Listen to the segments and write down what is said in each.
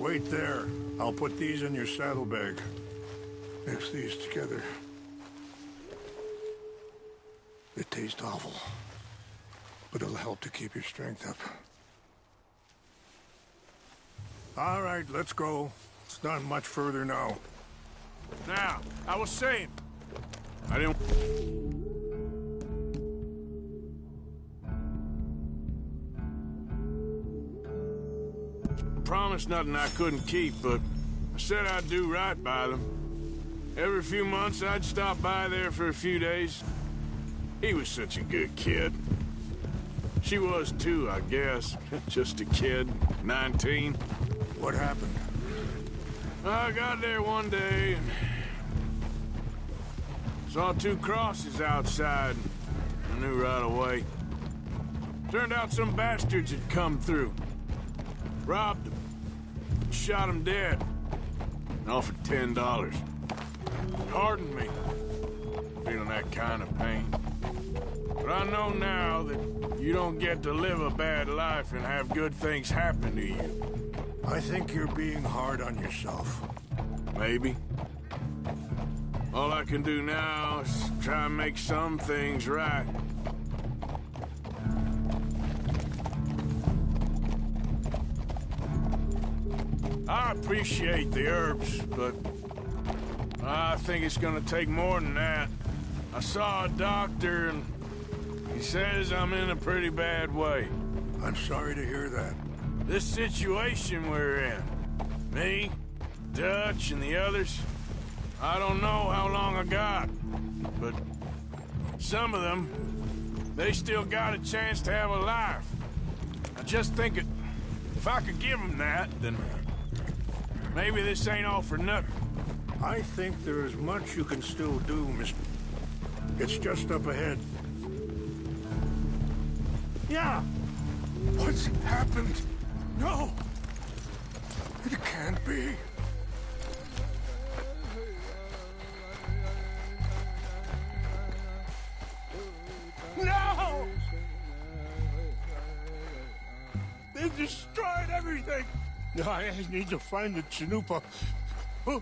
Wait there. I'll put these in your saddlebag. Mix these together. It tastes awful, but it'll help to keep your strength up. All right, let's go. It's not much further now. Now, I was saying, I didn't... Promised nothing I couldn't keep, but I said I'd do right by them. Every few months, I'd stop by there for a few days. He was such a good kid. She was too, I guess. Just a kid, 19. What happened? I got there one day and saw two crosses outside. I knew right away. Turned out some bastards had come through. Robbed them. Shot them dead. And offered $10. Hardened me. Feeling that kind of pain. But I know now that you don't get to live a bad life and have good things happen to you. I think you're being hard on yourself. Maybe. All I can do now is try and make some things right. I appreciate the herbs, but I think it's gonna take more than that. I saw a doctor and he says I'm in a pretty bad way. I'm sorry to hear that. This situation we're in, me, Dutch, and the others, I don't know how long I got, but some of them, they still got a chance to have a life. I just think if I could give them that, then maybe this ain't all for nothing. I think there is much you can still do, Mr. It's just up ahead. Yeah! What's happened? No! It can't be. No! They destroyed everything! I need to find the Chanupa. Who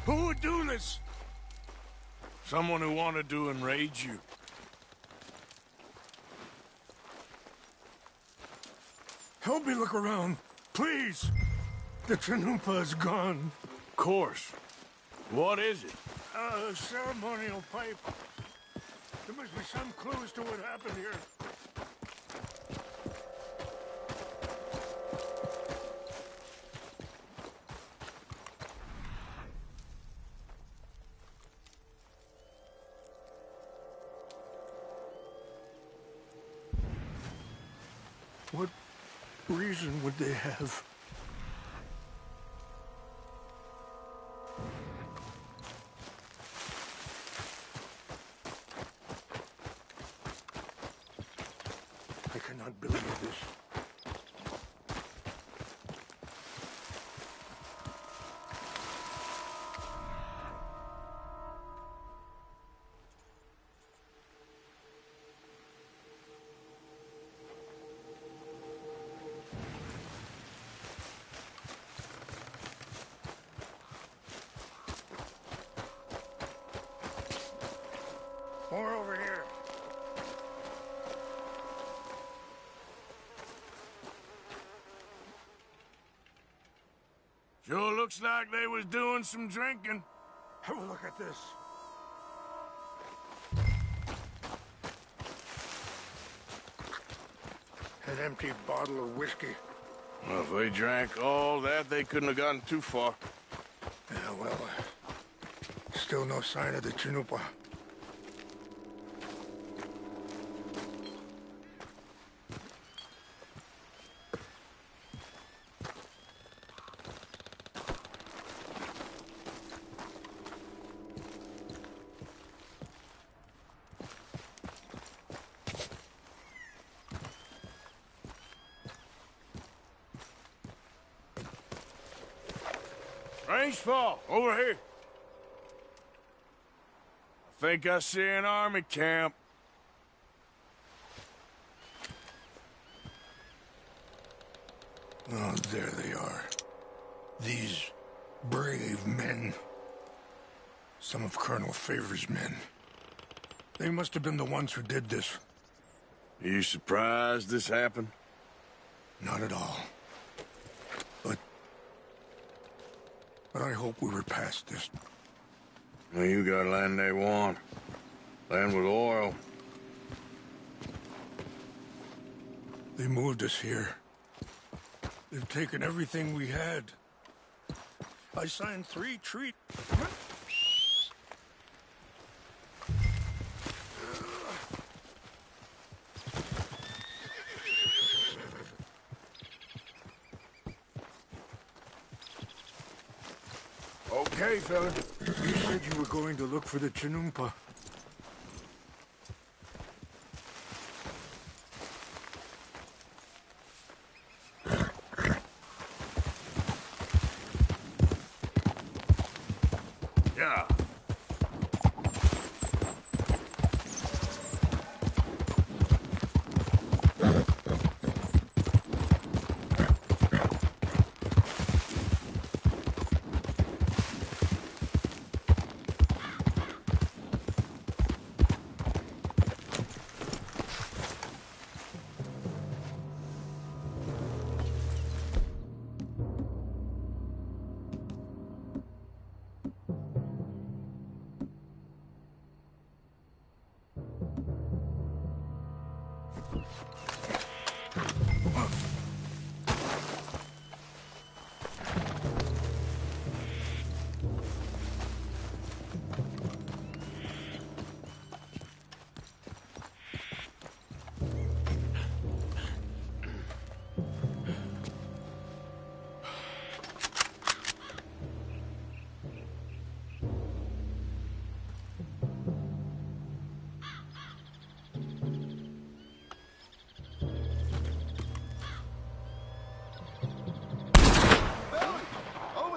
would do this? Someone who wanted to enrage you. Help me look around, please. The Chanupa is gone. Of course. What is it? A ceremonial pipe. There must be some clues to what happened here. What reason would they have? I cannot believe this. More over here. Sure looks like they was doing some drinking. Have a look at this. An empty bottle of whiskey. Well, if they drank all that, they couldn't have gotten too far. Yeah, well, still no sign of the Chanupa. Range fall, over here. I think I see an army camp. Oh, there they are. These brave men, some of Colonel Favor's men, they must have been the ones who did this. Are you surprised this happened? Not at all. But I hope we were past this. Well, you got land they want. Land with oil. They moved us here. They've taken everything we had. I signed 3 treaties. Okay, fella. You said you were going to look for the Chinumpa. Yeah.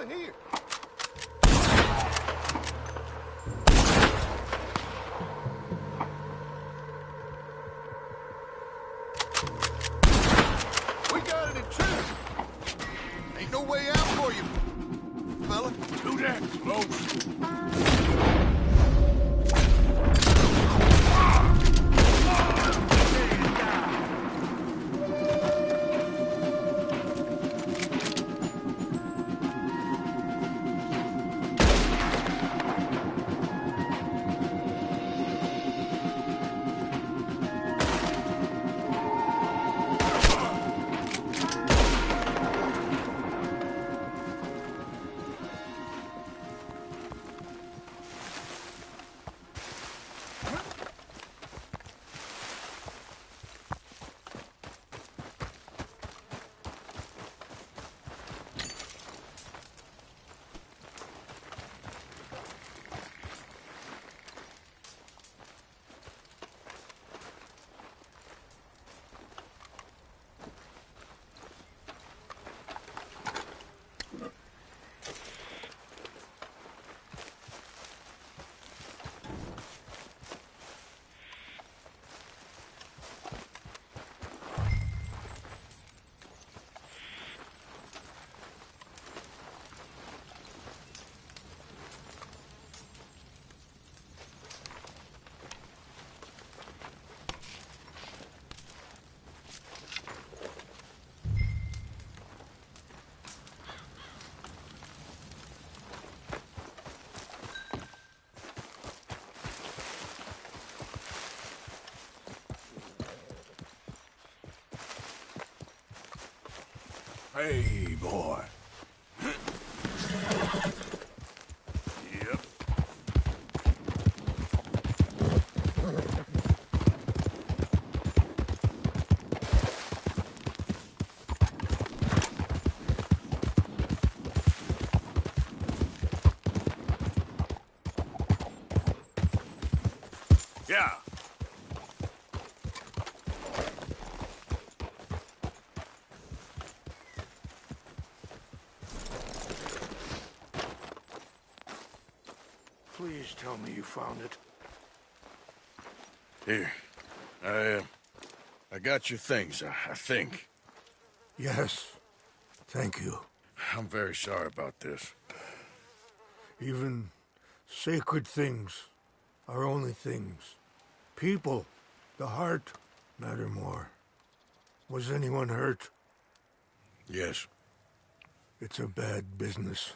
Here. We got it in two. Ain't no way out for you, fella. Do that close. Hey, boy. Yep. Yeah. Please tell me you found it. Here. I got your things, I think. Yes. Thank you. I'm very sorry about this. Even sacred things are only things. People, the heart, matter more. Was anyone hurt? Yes. It's a bad business.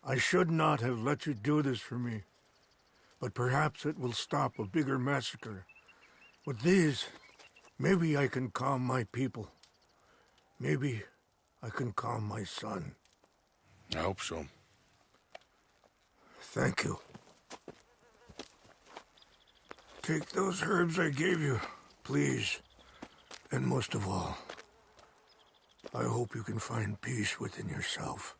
I should not have let you do this for me. But perhaps it will stop a bigger massacre. With these, maybe I can calm my people. Maybe I can calm my son. I hope so. Thank you. Take those herbs I gave you, please. And most of all, I hope you can find peace within yourself.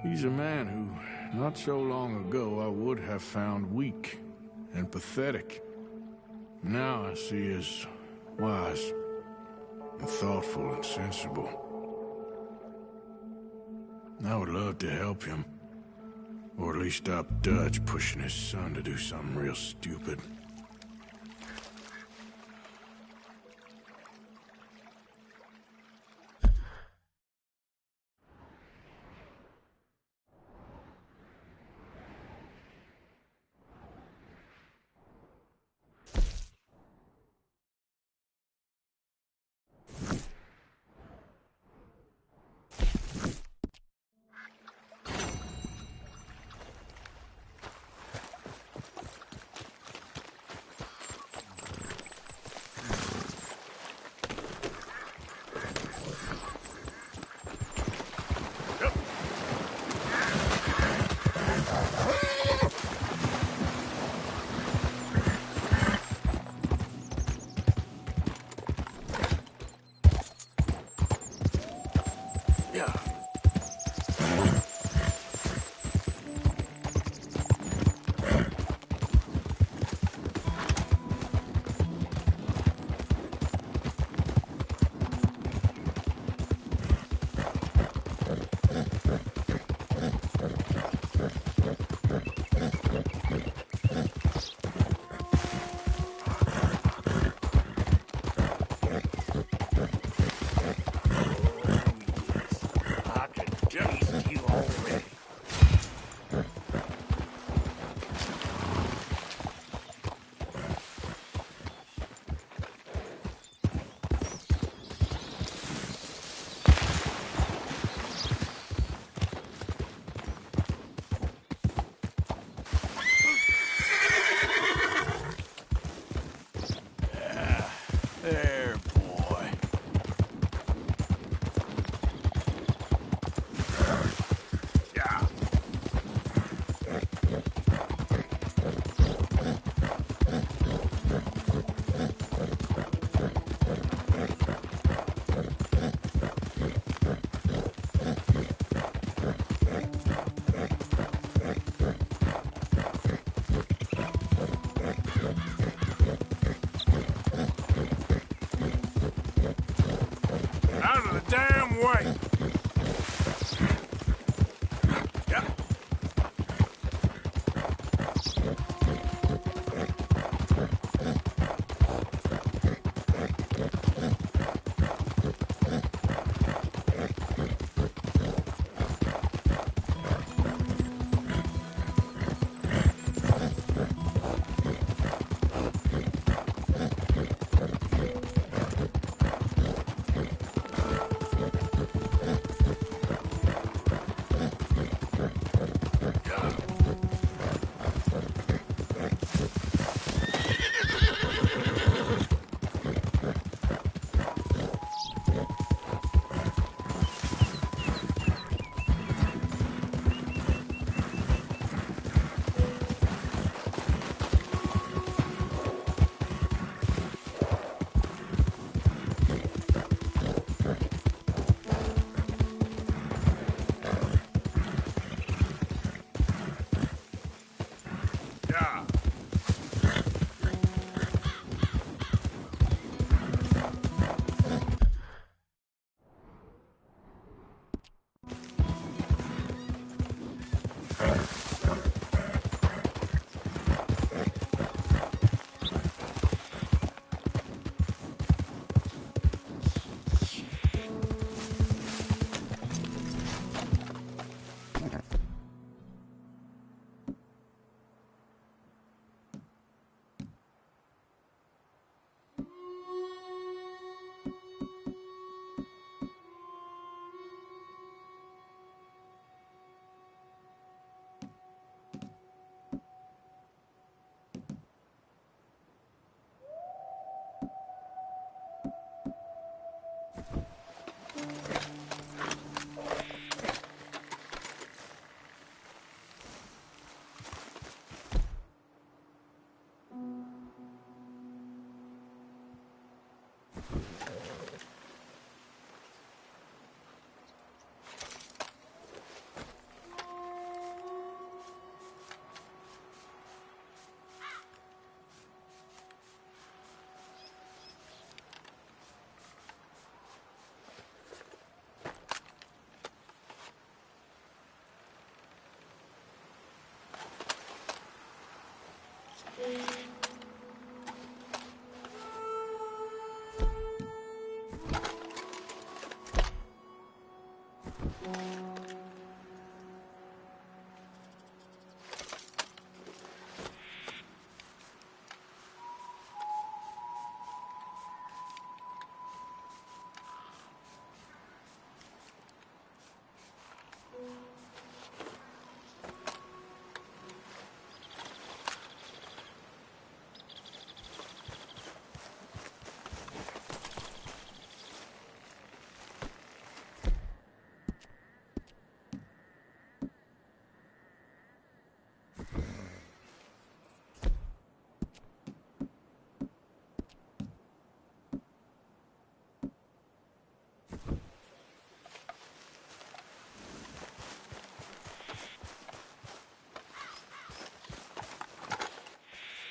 He's a man who, not so long ago, I would have found weak and pathetic. Now I see as wise and thoughtful and sensible. I would love to help him, or at least stop Dutch pushing his son to do something real stupid.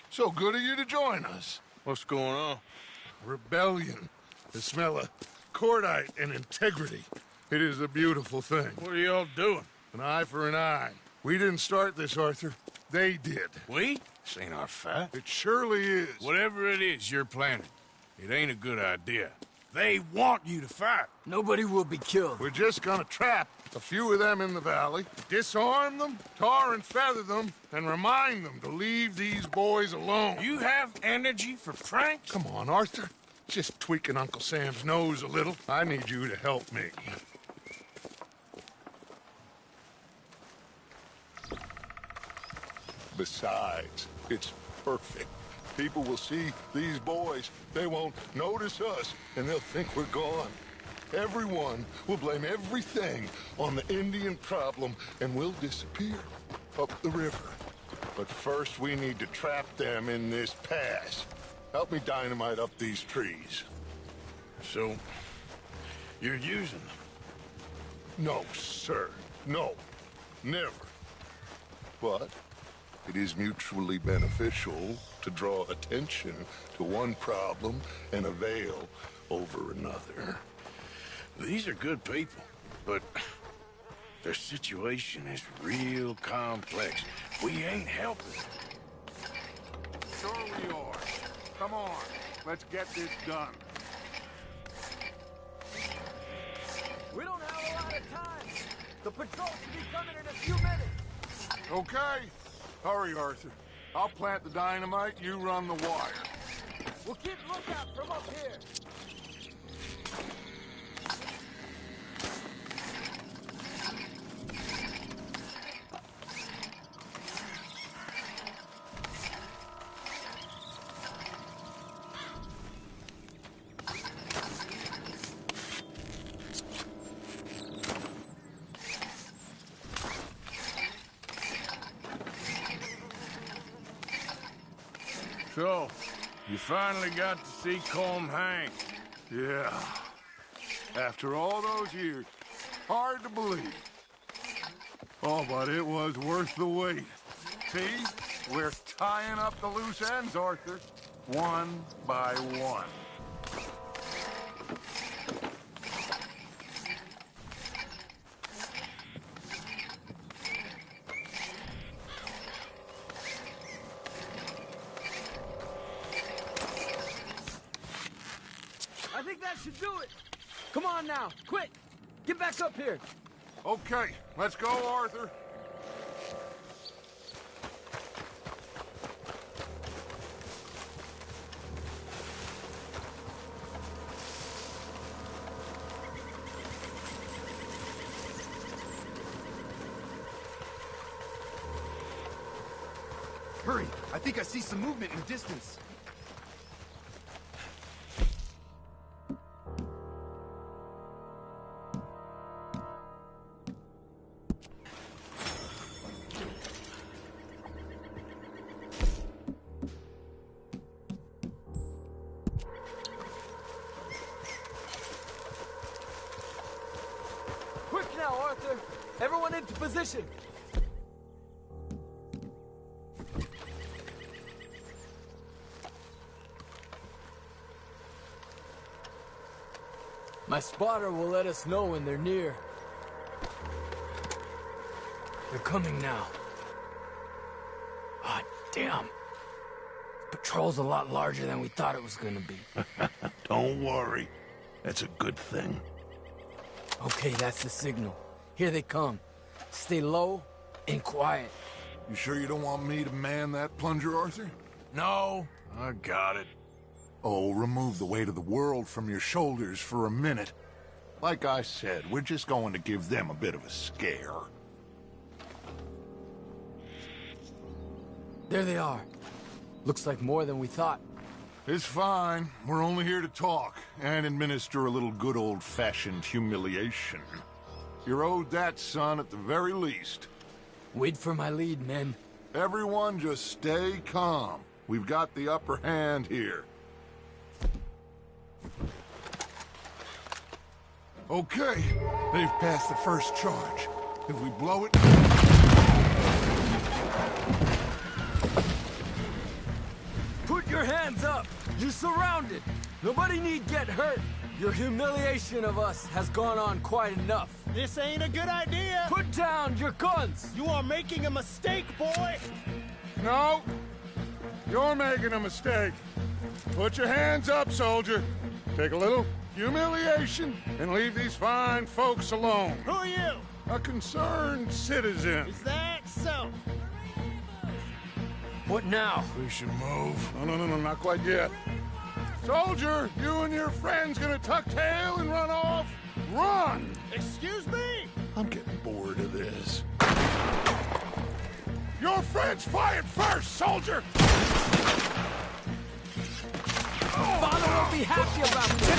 So good of you to join us. What's going on? Rebellion. The smell of cordite and integrity. It is a beautiful thing. What are y'all doing? An eye for an eye. We didn't start this, Arthur. They did. We? This ain't our fight. It surely is. Whatever it is you're planning, it ain't a good idea. They want you to fight. Nobody will be killed. We're just gonna trap a few of them in the valley, disarm them, tar and feather them, and remind them to leave these boys alone. You have energy for pranks? Come on, Arthur. Just tweaking Uncle Sam's nose a little. I need you to help me. Besides, it's perfect. People will see these boys. They won't notice us, and they'll think we're gone. Everyone will blame everything on the Indian problem, and we'll disappear up the river. But first, we need to trap them in this pass. Help me dynamite up these trees. So, you're using them? No, sir. No. Never. But it is mutually beneficial to draw attention to one problem and avail over another. These are good people, but their situation is real complex. We ain't helping. Sure we are. Come on, let's get this done. We don't have a lot of time. The patrol should be coming in a few minutes. Okay. Hurry, Arthur. I'll plant the dynamite, you run the wire. We'll keep lookout from up here. So, you finally got to see Colm hang. Yeah. After all those years. Hard to believe. Oh, but it was worth the wait. See? We're tying up the loose ends, Arthur. One by one. I think that should do it. Come on now, quick. Get back up here. Okay, let's go, Arthur. Hurry! I think I see some movement in the distance. Quick now, Arthur. Everyone into position. My spotter will let us know when they're near. They're coming now. Ah, damn. Patrol's a lot larger than we thought it was gonna be. Don't worry. That's a good thing. Okay, that's the signal. Here they come. Stay low and quiet. You sure you don't want me to man that plunger, Arthur? No, I got it. Oh, remove the weight of the world from your shoulders for a minute. Like I said, we're just going to give them a bit of a scare. There they are. Looks like more than we thought. It's fine. We're only here to talk and administer a little good old-fashioned humiliation. You're owed that, son, at the very least. Wait for my lead, men. Everyone just stay calm. We've got the upper hand here. Okay, they've passed the first charge. If we blow it... Put your hands up! You're surrounded! Nobody need get hurt! Your humiliation of us has gone on quite enough. This ain't a good idea! Put down your guns! You are making a mistake, boy! No! You're making a mistake. Put your hands up, soldier. Take a little humiliation and leave these fine folks alone. Who are you? A concerned citizen. Is that so? What now? We should move. No, not quite yet. Soldier, you and your friends gonna tuck tail and run off? Run! Excuse me? I'm getting bored of this. Your friends fired first, soldier! Father won't be happy about this!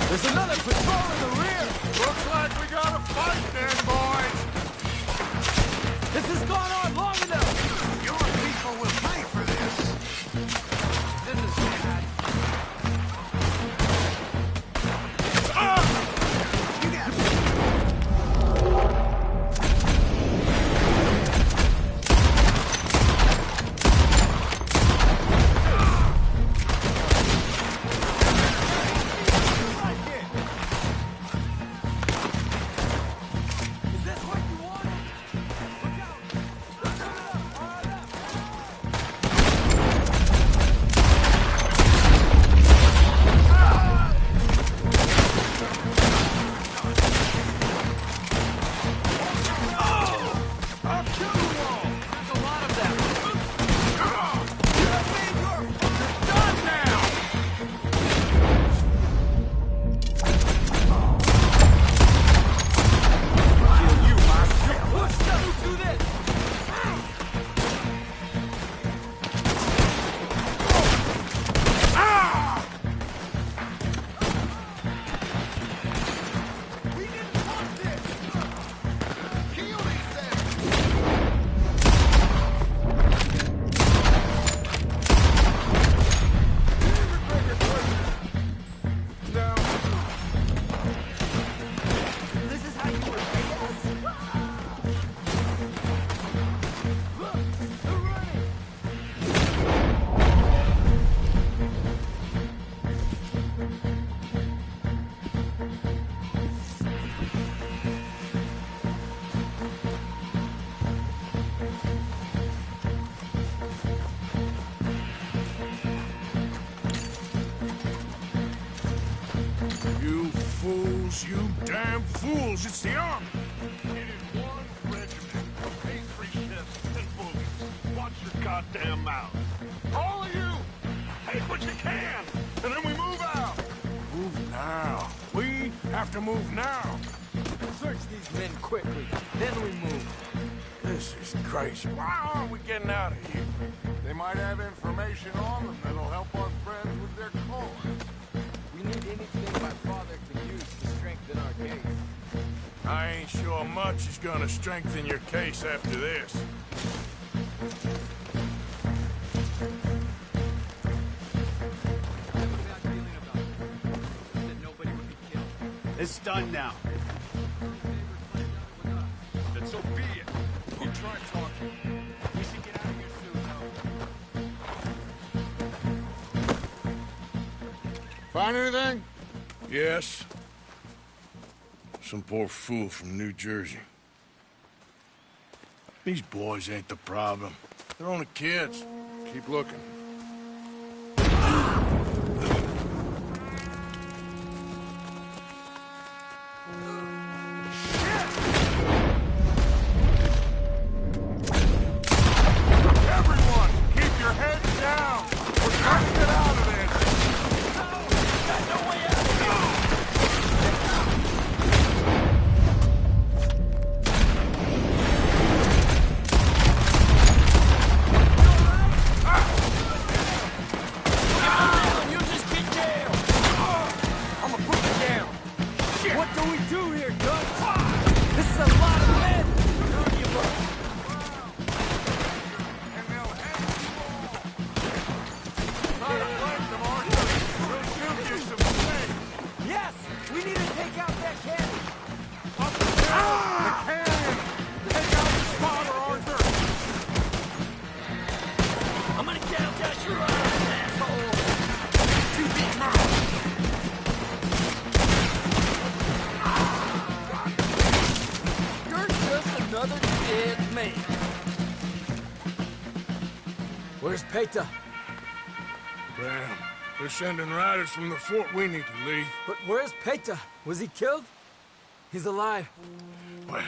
There's another patrol in the rear! Looks like we got a fight then, boys! This has gone on long enough! Your people will pay for this! This is bad. You got You damn fools! It's the army! It is one regiment of pastry chefs and bullies. Watch your goddamn mouth. All of you, take what you can, and then we move out. Move now. We have to move now. Search these men quickly, then we move. This is crazy. Why aren't we getting out of here? They might have information on them that'll help our friends with their cause. We need anything my father can use to strengthen our case. I ain't sure much is gonna strengthen your case after this. I have a bad feeling about It's done now. Then so be it. You try talking. We should get out of here soon, though. Find anything? Yes. Some poor fool from New Jersey. These boys ain't the problem. They're only kids. Keep looking. Everyone, keep your heads down. We're trying to get out of this. You just get down! I'ma put you down. Shit. What do we do here, Gus? This is a lot of men! And they'll hang you all. Try to flank them, Arthur. We'll shoot you some steak. Yes! We need to take out that cannon! Up the hill! The canyon! Take out the spotter, Arthur! I'm gonna gouge out your eyes, asshole! Too big mouth! You're just another dead man. Where's Peta? Damn. They're sending riders from the fort. We need to leave. But where's Peta? Was he killed? He's alive. Well,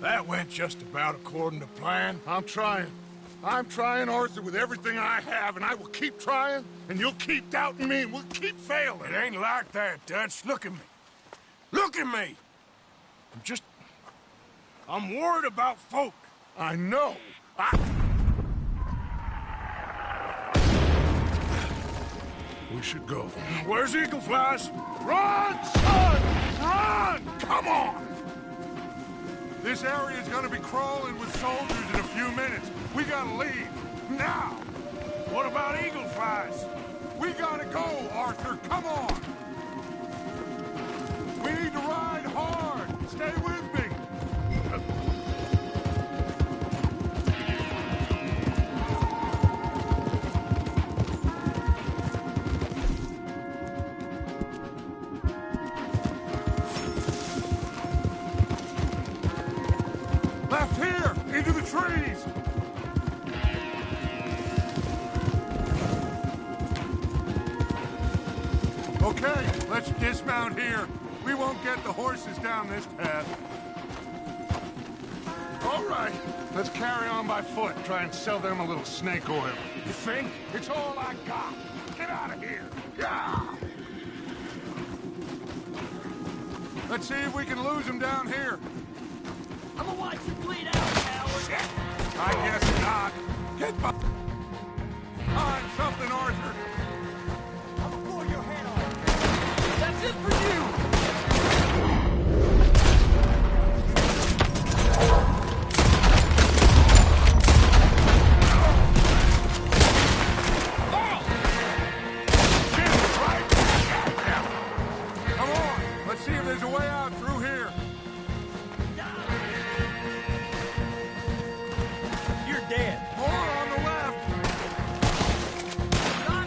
that went just about according to plan. I'm trying, Arthur, with everything I have, and I will keep trying, and you'll keep doubting me, and we'll keep failing. It ain't like that, Dutch. Look at me. Look at me! I'm worried about folk. I know. We should go. Where's Eagle Flies? Run, son! Run! Come on! This area's gonna be crawling with soldiers in a few minutes. We gotta leave. Now! What about Eagle Flies? We gotta go, Arthur. Come on! We need to ride hard. Stay with me. Left here! Into the trees! Okay, let's dismount here. We won't get the horses down this path. All right, let's carry on by foot. Try and sell them a little snake oil. You think? It's all I got. Get out of here. Yeah. Let's see if we can lose them down here. I'm gonna watch you bleed out, coward! Shit. I guess not. Get by. Find something, Arthur. I'm gonna blow your head off! That's it for you! Shit, right? Come on. Let's see if there's a way out through here. You're dead. More on the left. Not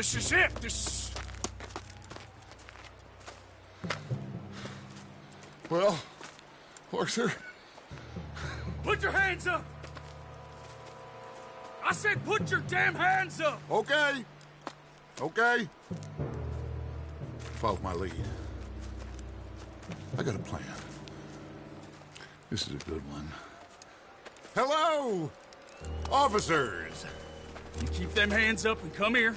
This is it. This... Well, Arthur, Put your hands up! I said put your damn hands up! Okay. Okay. Follow my lead. I got a plan. This is a good one. Hello, officers. You keep them hands up and come here.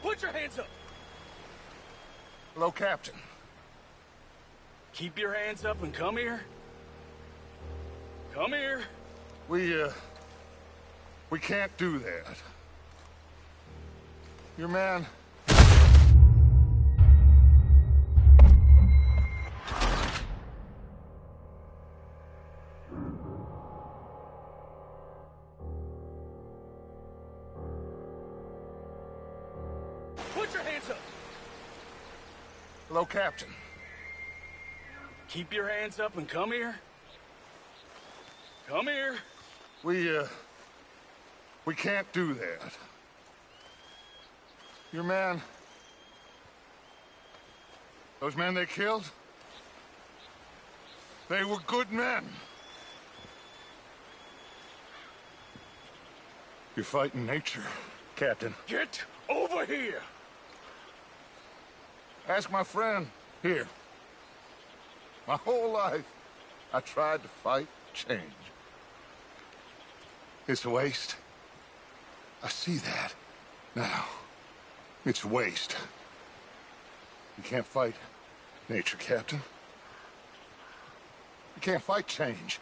Put your hands up! Hello, Captain. Keep your hands up and come here. Come here. We can't do that. Your man... Put your hands up! Hello, Captain. Keep your hands up and come here. Come here. We can't do that. Your man... Those men they killed? They were good men. You're fighting nature, Captain. Get over here! Ask my friend here. My whole life, I tried to fight change. It's a waste. I see that now. It's a waste. You can't fight nature, Captain. You can't fight change.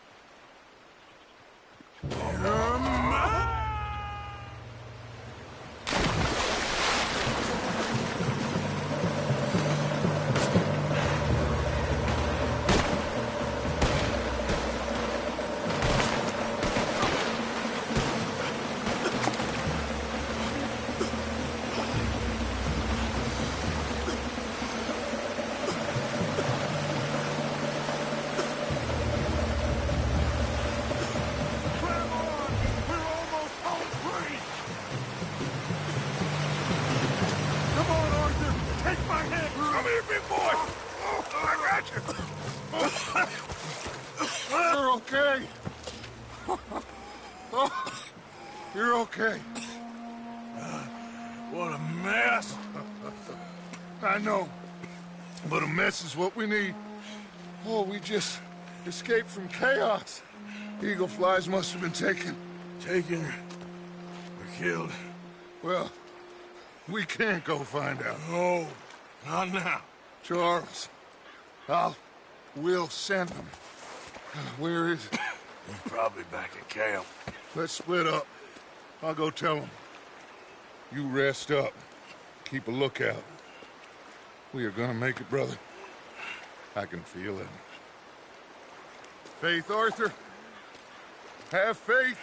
You're okay. Oh, you're okay. What a mess. I know. But a mess is what we need. Oh, we just escaped from chaos. Eagle flies must have been taken. Taken or killed. Well, we can't go find out. No, not now. Charles, we'll send them. Where is it? He's probably back at camp. Let's split up. I'll go tell them. You rest up. Keep a lookout. We are gonna make it, brother. I can feel it. Faith, Arthur. Have faith.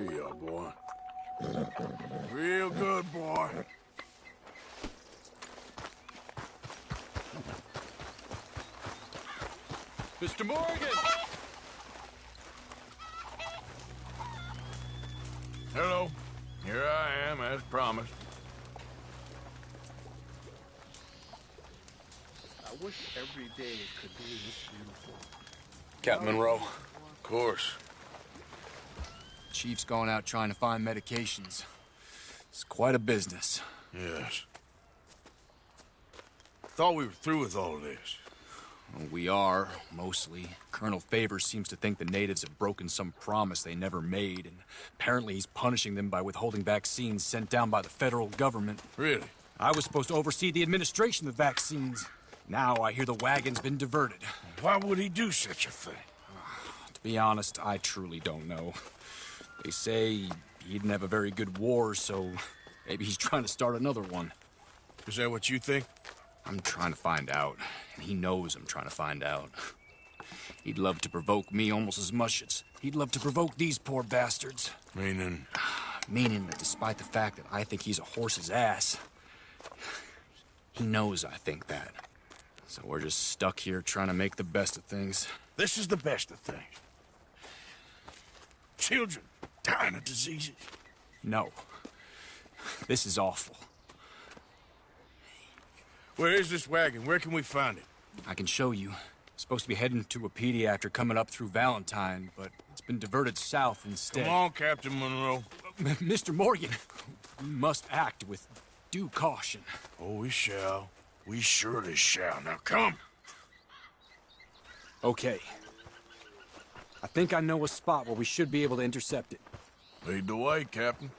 Here you are, boy. Real good, boy. Mr. Morgan! Hello. Here I am, as promised. I wish every day could be this beautiful. Captain Monroe. Of course. Chief's going out trying to find medications. It's quite a business. Yes. Thought we were through with all of this. Well, we are, mostly. Colonel Favors seems to think the natives have broken some promise they never made, and apparently he's punishing them by withholding vaccines sent down by the federal government. Really? I was supposed to oversee the administration of vaccines. Now I hear the wagon's been diverted. Why would he do such a thing? To be honest, I truly don't know. They say he didn't have a very good war, so maybe he's trying to start another one. Is that what you think? I'm trying to find out, and he knows I'm trying to find out. He'd love to provoke me almost as much as he'd love to provoke these poor bastards. Meaning? Meaning that despite the fact that I think he's a horse's ass, He knows I think that. So we're just stuck here trying to make the best of things. This is the best of things. Children dying of diseases. No. This is awful. Where is this wagon? Where can we find it? I can show you. Supposed to be heading to a PD after coming up through Valentine, but it's been diverted south instead. Come on, Captain Monroe. Mr. Morgan, we must act with due caution. Oh, we shall. We surely shall. Now come. Okay. I think I know a spot where we should be able to intercept it. Lead the way, Captain.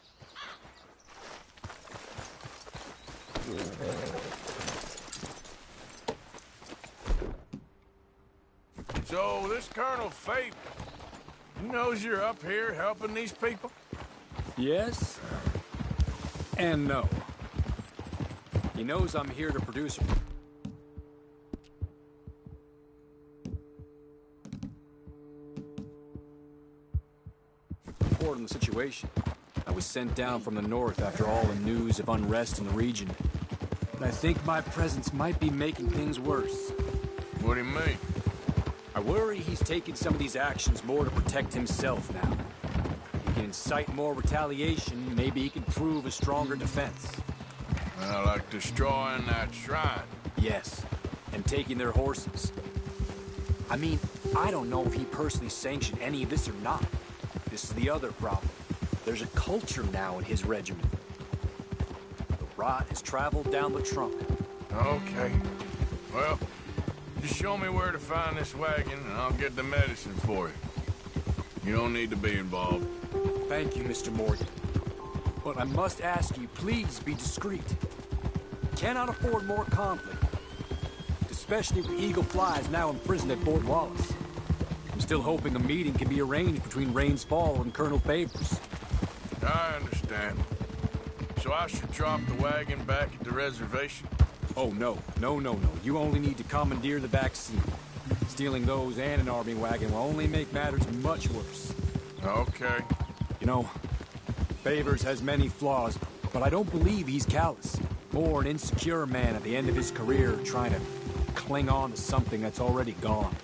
So, this Colonel Fate, he knows you're up here helping these people? Yes. And no. He knows I'm here to produce report on the situation. I was sent down from the north after all the news of unrest in the region. But I think my presence might be making things worse. What do you mean? I worry he's taking some of these actions more to protect himself now. He can incite more retaliation, maybe he can prove a stronger defense. Like destroying that shrine. Yes, and taking their horses. I mean, I don't know if he personally sanctioned any of this or not. This is the other problem. There's a culture now in his regiment. The rot has traveled down the trunk. Okay. Well, just show me where to find this wagon, and I'll get the medicine for you. You don't need to be involved. Thank you, Mr. Morgan. But I must ask you, please be discreet. Cannot afford more conflict. Especially with Eagle Flies now imprisoned at Fort Wallace. I'm still hoping a meeting can be arranged between Rains Fall and Colonel Favors. I understand. So I should drop the wagon back at the reservation? Oh, no. No. You only need to commandeer the back seat. Stealing those and an army wagon will only make matters much worse. Okay. You know, Favors has many flaws, but I don't believe he's callous. More an insecure man at the end of his career trying to cling on to something that's already gone.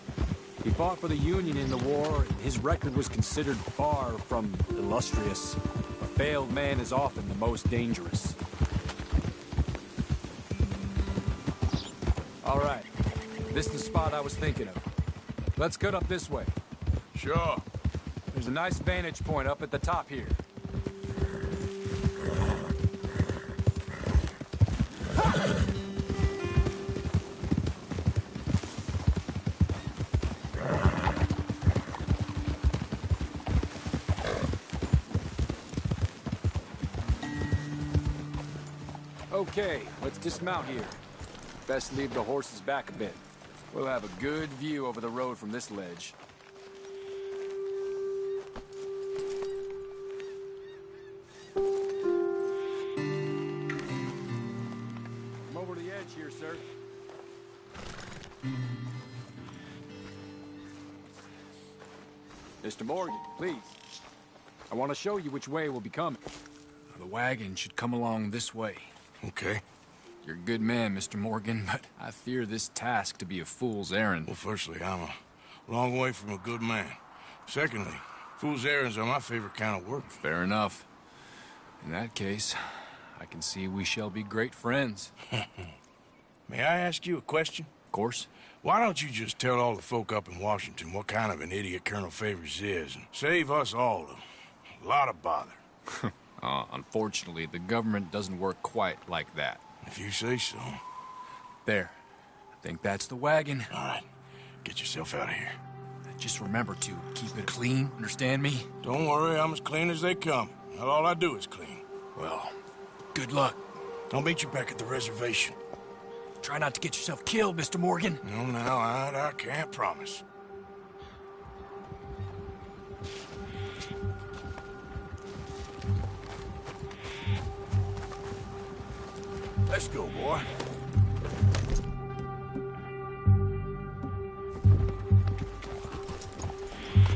He fought for the Union in the war, and his record was considered far from illustrious. A failed man is often the most dangerous. All right. This is the spot I was thinking of. Let's cut up this way. Sure. There's a nice vantage point up at the top here. Okay, let's dismount here. Best leave the horses back a bit. We'll have a good view over the road from this ledge. Come over to the edge here, sir. Mr. Morgan, please. I want to show you which way we'll be coming. The wagon should come along this way. Okay. You're a good man, Mr. Morgan, but I fear this task to be a fool's errand. Well, firstly, I'm a long way from a good man. Secondly, fool's errands are my favorite kind of work. Fair enough. In that case, I can see we shall be great friends. May I ask you a question? Of course. Why don't you just tell all the folk up in Washington what kind of an idiot Colonel Favors is and save us all a lot of bother? Unfortunately, the government doesn't work quite like that. If you say so. There. I think that's the wagon. All right. Get yourself out of here. Just remember to keep it clean, understand me? Don't worry, I'm as clean as they come. Not all I do is clean. Well, good luck. I'll meet you back at the reservation. Try not to get yourself killed, Mr. Morgan. No, I can't promise. Let's go, boy.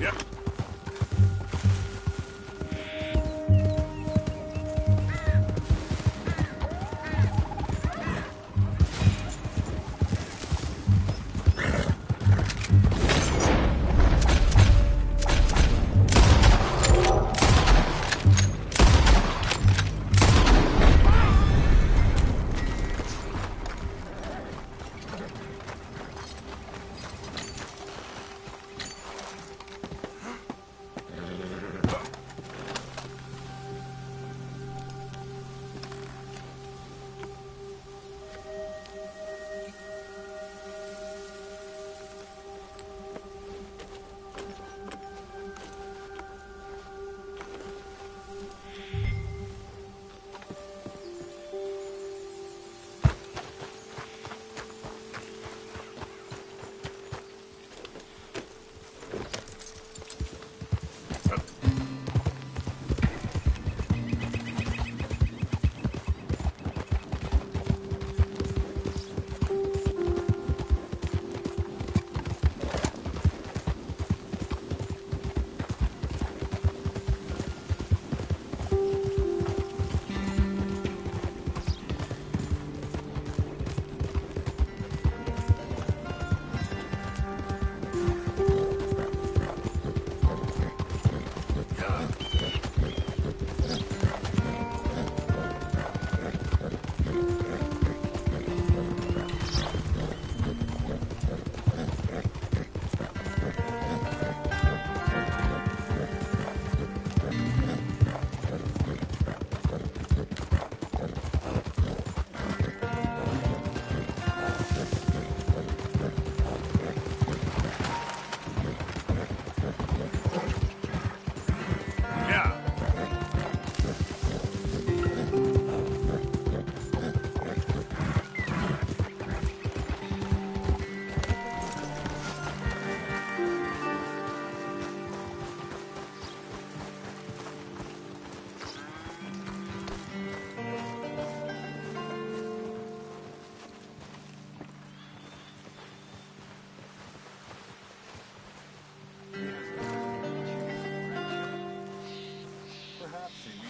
Yep.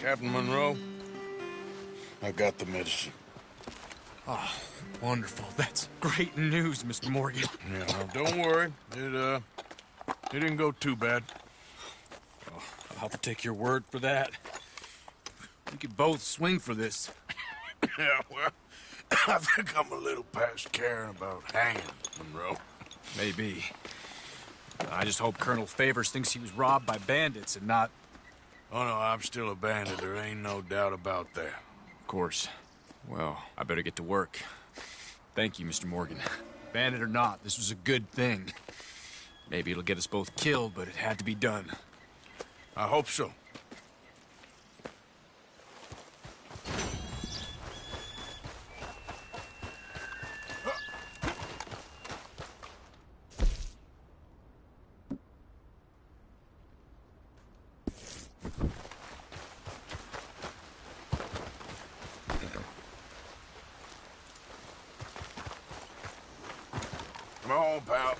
Captain Monroe, I got the medicine. Oh, wonderful. That's great news, Mr. Morgan. Yeah, now don't worry. It didn't go too bad. Oh, I'll have to take your word for that. We could both swing for this. Yeah, well, I think I'm a little past caring about hanging, Monroe. Maybe. I just hope Colonel Favors thinks he was robbed by bandits and not... Oh, no, I'm still a bandit. There ain't no doubt about that. Of course. Well, I better get to work. Thank you, Mr. Morgan. Bandit or not, this was a good thing. Maybe it'll get us both killed, but it had to be done. I hope so. Come on, pal.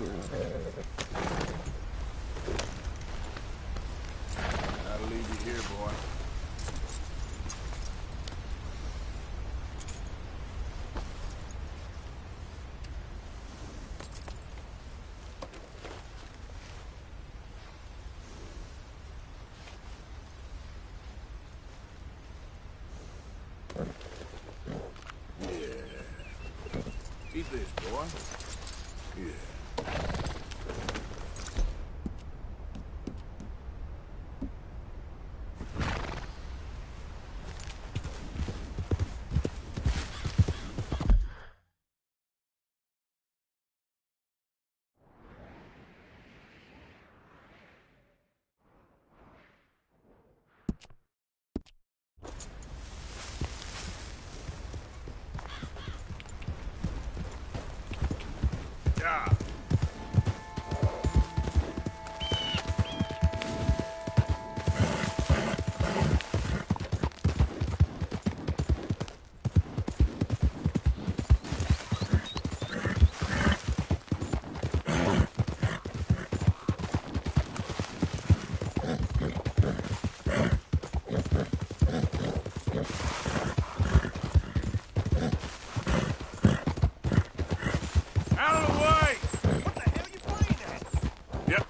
I'll leave you here, boy. Eat this, boy. Yeah. Yeah. Out of the way! What the hell you playing at? Yep.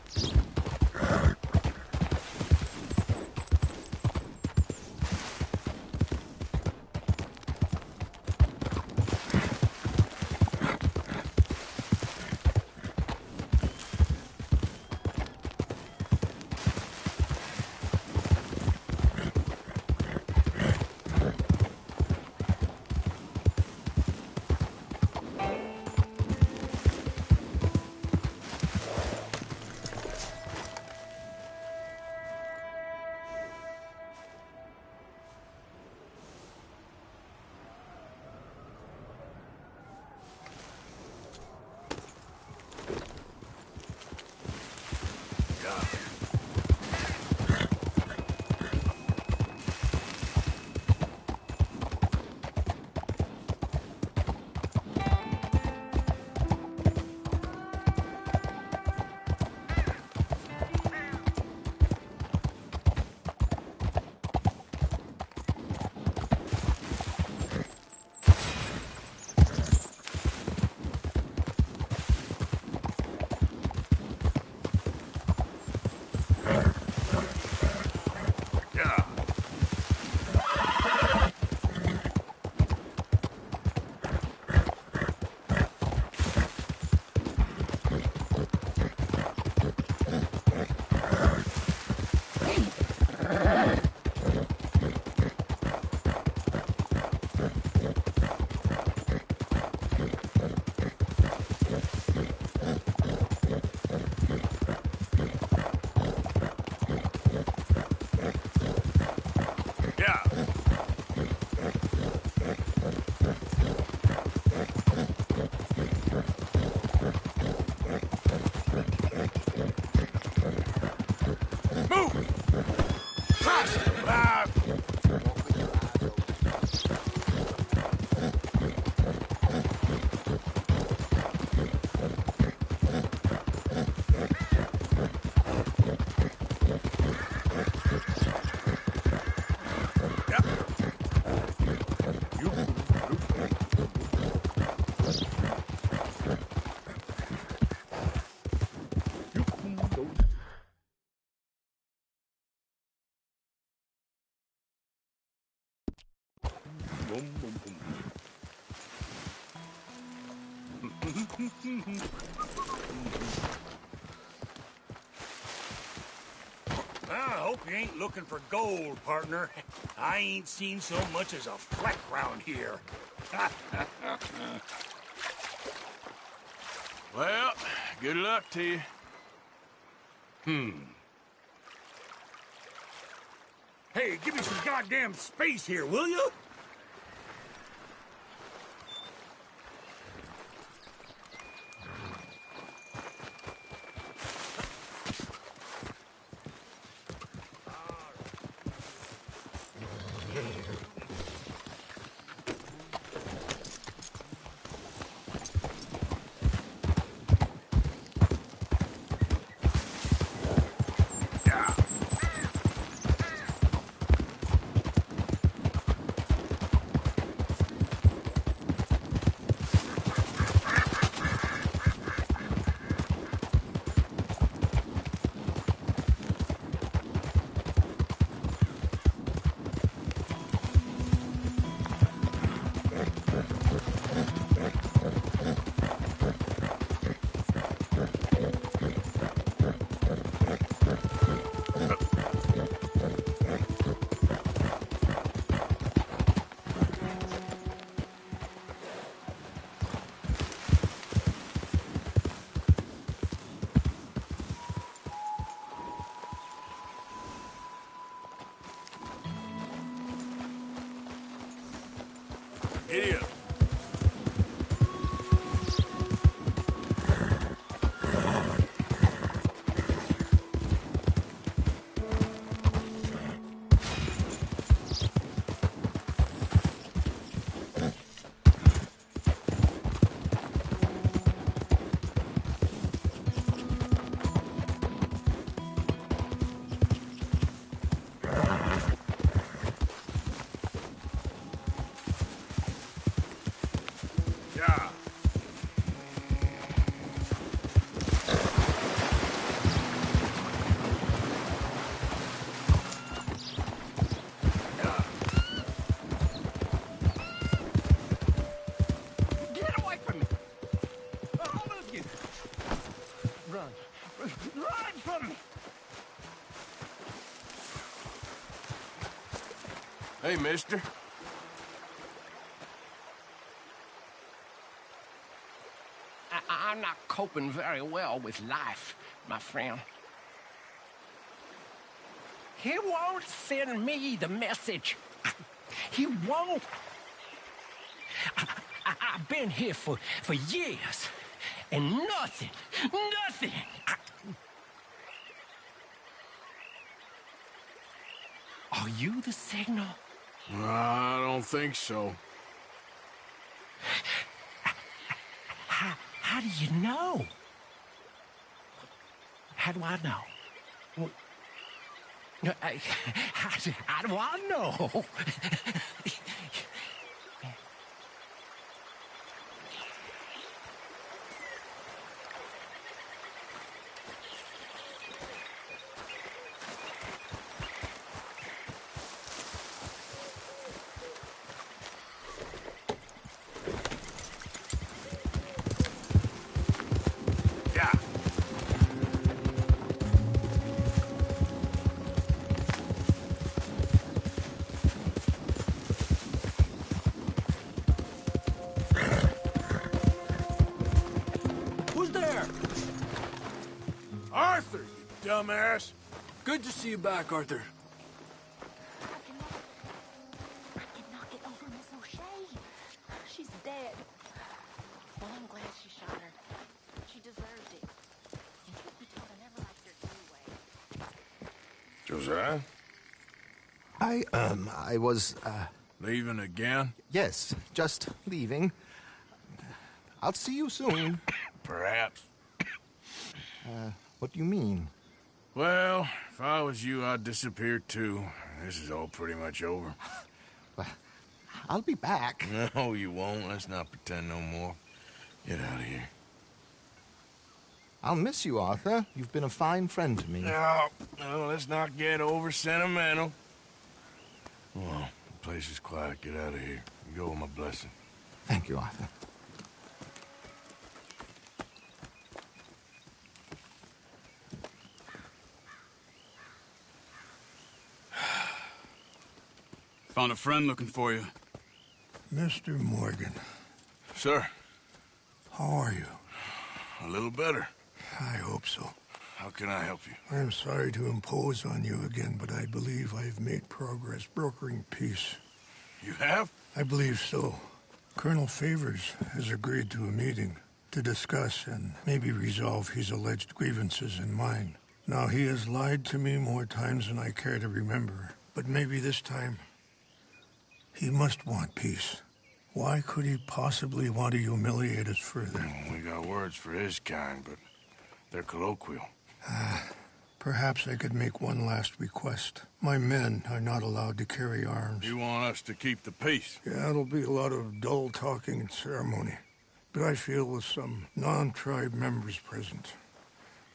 Yeah. Yeah. Move! Cross! I hope you ain't looking for gold, partner. I ain't seen so much as a fleck round here. Well, good luck to you. Hey, give me some goddamn space here, will you? Hey, mister. I'm not coping very well with life, my friend. He won't send me the message. He won't. I've been here for years, and nothing. Are you the signal? I don't think so. How do you know? How do I know? How do I know? Who's there? Arthur, you dumbass. Good to see you back, Arthur. I cannot get over Miss O'Shea. She's dead. Well, I'm glad she shot her. She deserved it. And truth be told, I never liked her anyway. Josiah? I was, Leaving again? yes, just leaving. I'll see you soon. Perhaps. What do you mean? Well, if I was you, I'd disappear too. This is all pretty much over. I'll be back. No, you won't. Let's not pretend no more. Get out of here. I'll miss you, Arthur. You've been a fine friend to me. No, let's not get over sentimental. Well, the place is quiet. Get out of here. You go with my blessing. Thank you, Arthur. Found a friend looking for you. Mr. Morgan, Sir, how are you? a little better. I hope so. How can I help you? I'm sorry to impose on you again, but I believe I've made progress brokering peace. You have? I believe so. Colonel Favors has agreed to a meeting to discuss and maybe resolve his alleged grievances and mine. Now, he has lied to me more times than I care to remember, but maybe this time he must want peace. Why could he possibly want to humiliate us further? We got words for his kind, but they're colloquial. Perhaps I could make one last request. My men are not allowed to carry arms. You want us to keep the peace? Yeah, it'll be a lot of dull talking and ceremony. But I feel with some non-tribe members present,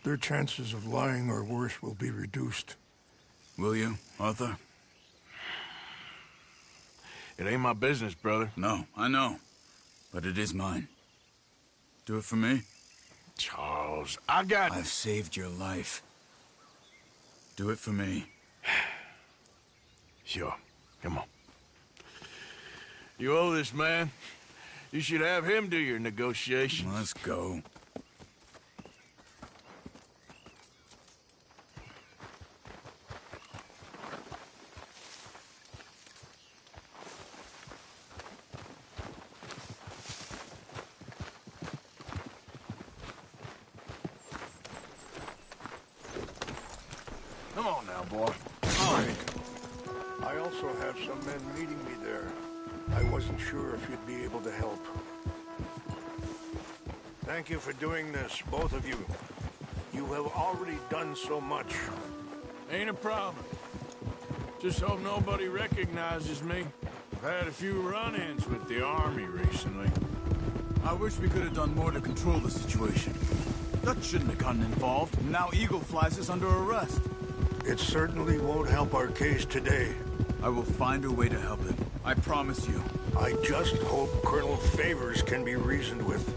their chances of lying or worse will be reduced. Will you, Arthur? It ain't my business, brother. No, I know. But it is mine. Do it for me? Charles, I've saved your life. Do it for me. Sure. Come on. You owe this man. You should have him do your negotiations. Let's go. Come on now, boy. I also have some men meeting me there. I wasn't sure if you'd be able to help. Thank you for doing this, both of you. You have already done so much. Ain't a problem. Just hope nobody recognizes me. I've had a few run-ins with the army recently. I wish we could have done more to control the situation. Dutch shouldn't have gotten involved. Now Eagle Flies is under arrest. It certainly won't help our case today. I will find a way to help him. I promise you. I just hope Colonel Favors can be reasoned with.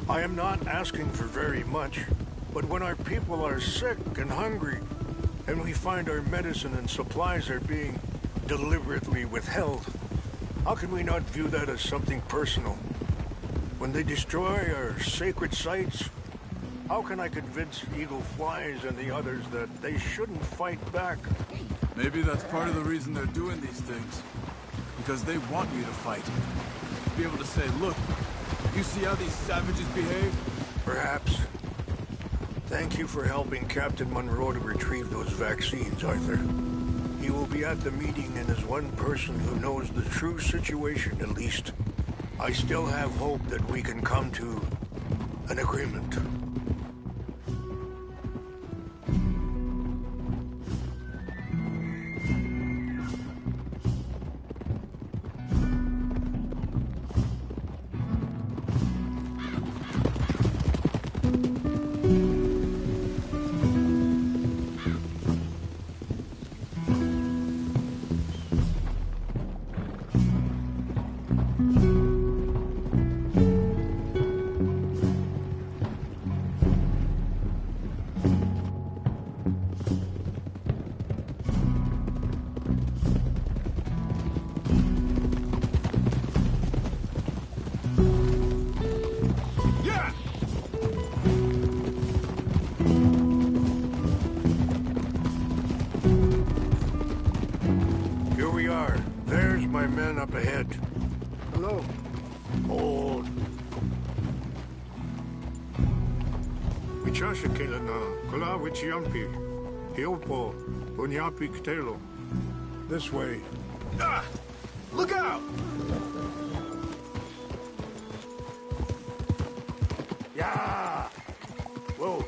I am not asking for very much, but when our people are sick and hungry, and we find our medicine and supplies are being deliberately withheld. How can we not view that as something personal? When they destroy our sacred sites, how can I convince Eagle Flies and the others that they shouldn't fight back? Maybe that's part of the reason they're doing these things. Because they want you to fight. Be able to say, look, you see how these savages behave? Perhaps. Thank you for helping Captain Monroe to retrieve those vaccines, Arthur. He will be at the meeting and is one person who knows the true situation, at least. I still have hope that we can come to an agreement. Here we are. There's my men up ahead. Hello. Hold. Wichasha Kelana, Kola Wichiampi, Hiopo, Bunyapi Ktelo. This way. Ah! Look out! Yeah! Whoa.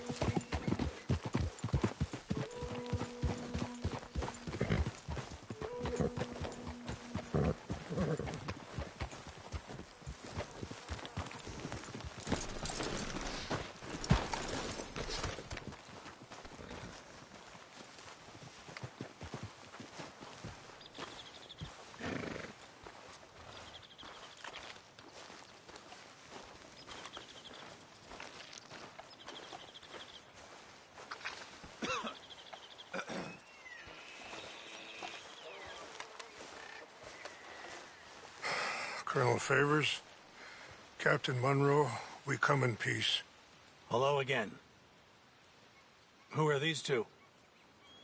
Colonel Favors, Captain Monroe, we come in peace. Hello again. Who are these two?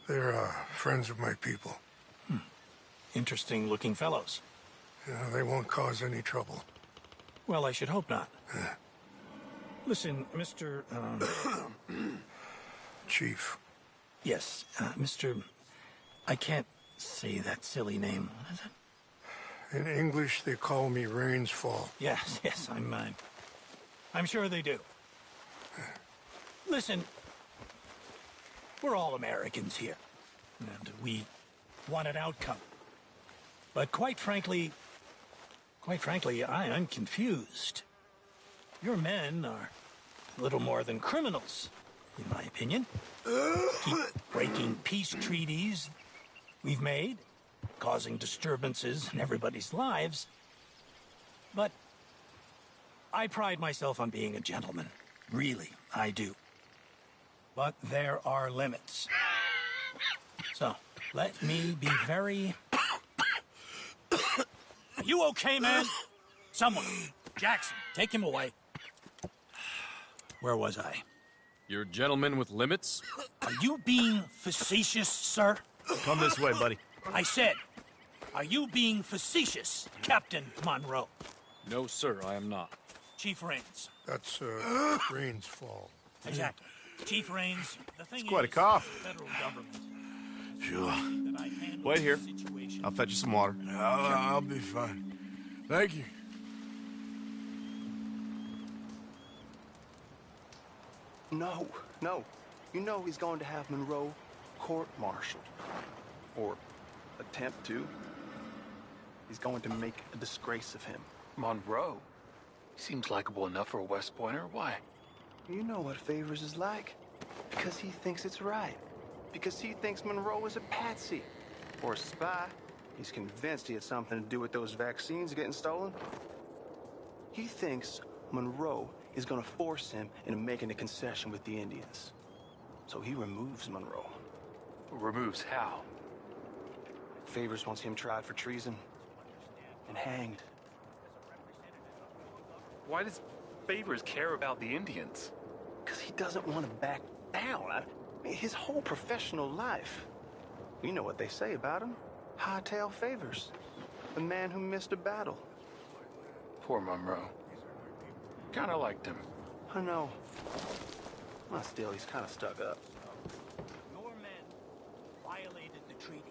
They're friends of my people. Interesting looking fellows. Yeah, they won't cause any trouble. Well, I should hope not. Listen, Mr. Chief. Yes, Mr. I can't say that silly name. What is it? In English, they call me Rainsfall. Yes, I'm sure they do. Listen, we're all Americans here, and we want an outcome. But quite frankly, I'm confused. Your men are little more than criminals, in my opinion. Keep breaking peace treaties we've made, causing disturbances in everybody's lives. But I pride myself on being a gentleman. Really, I do. But there are limits. So, let me be very... Are you okay, man? Someone. Jackson, take him away. Where was I? You're a gentleman with limits? Are you being facetious, sir? Come this way, buddy. I said, are you being facetious, Captain Monroe? No, sir, I am not. Chief Rains. That's, Rainsfall. Exactly. Chief Rains, the thing It's quite a is, cough. the federal government. Sure. That I handle Wait here. the situation. I'll fetch you some water. I'll be fine. Thank you. No. You know he's going to have Monroe court-martialed. Or attempt to. He's going to make a disgrace of him. Monroe? Seems likable enough for a West Pointer. Why? You know what Favors is like. Because he thinks it's right. Because he thinks Monroe is a patsy. Or a spy. He's convinced he had something to do with those vaccines getting stolen. He thinks Monroe is going to force him into making a concession with the Indians. So he removes Monroe. Removes how? Favors wants him tried for treason and hanged. Why does Favors care about the Indians? Because he doesn't want to back down. I mean, his whole professional life. You know what they say about him. Hightail Favors. The man who missed a battle. Poor Monroe. Kinda liked him. I know. Well, still, he's kind of stuck up. Your men violated the treaty.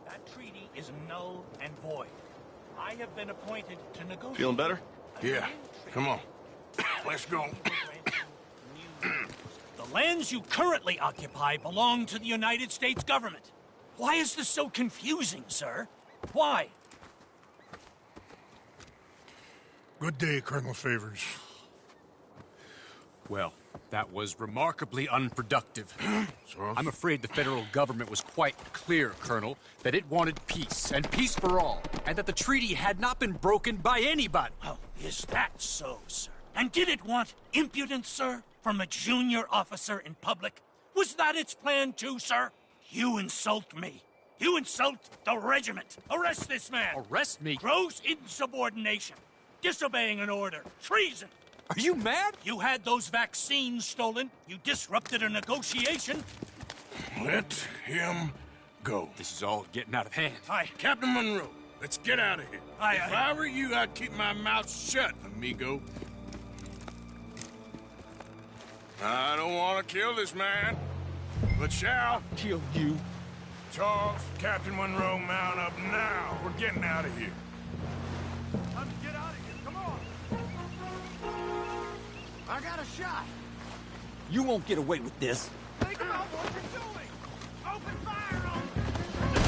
That treaty is null and void. I have been appointed to negotiate. Feeling better? Yeah. Come on. Let's go. The lands you currently occupy belong to the United States government. Why is this so confusing, sir? Why? Good day, Colonel Favors. Well, that was remarkably unproductive. So? I'm afraid the federal government was quite clear, Colonel, that it wanted peace, and peace for all, and that the treaty had not been broken by anybody. Oh, is that so, sir? And did it want impudence, sir, from a junior officer in public? Was that its plan too, sir? You insult me. You insult the regiment. Arrest this man. Arrest me? Gross insubordination. Disobeying an order. Treason. Are you mad? You had those vaccines stolen. You disrupted a negotiation. Let him go. This is all getting out of hand. Aye. Captain Monroe, let's get out of here. Aye, If aye. I were you, I'd keep my mouth shut, amigo. I don't want to kill this man, but shall. Kill you. Charles, Captain Monroe, mount up now. We're getting out of here. Time to get out of here. Come on. I got a shot. You won't get away with this. Think about what you're doing. Open fire on them.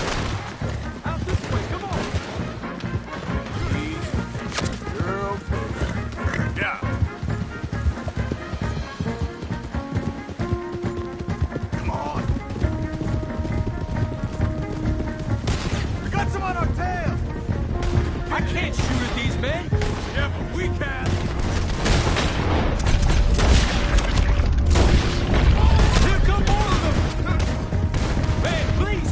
Out this way, come on. You're okay. Yeah. Come on. We got some on our tail. I can't shoot at these men. Yeah, but we can. Here come more of them. Man, please.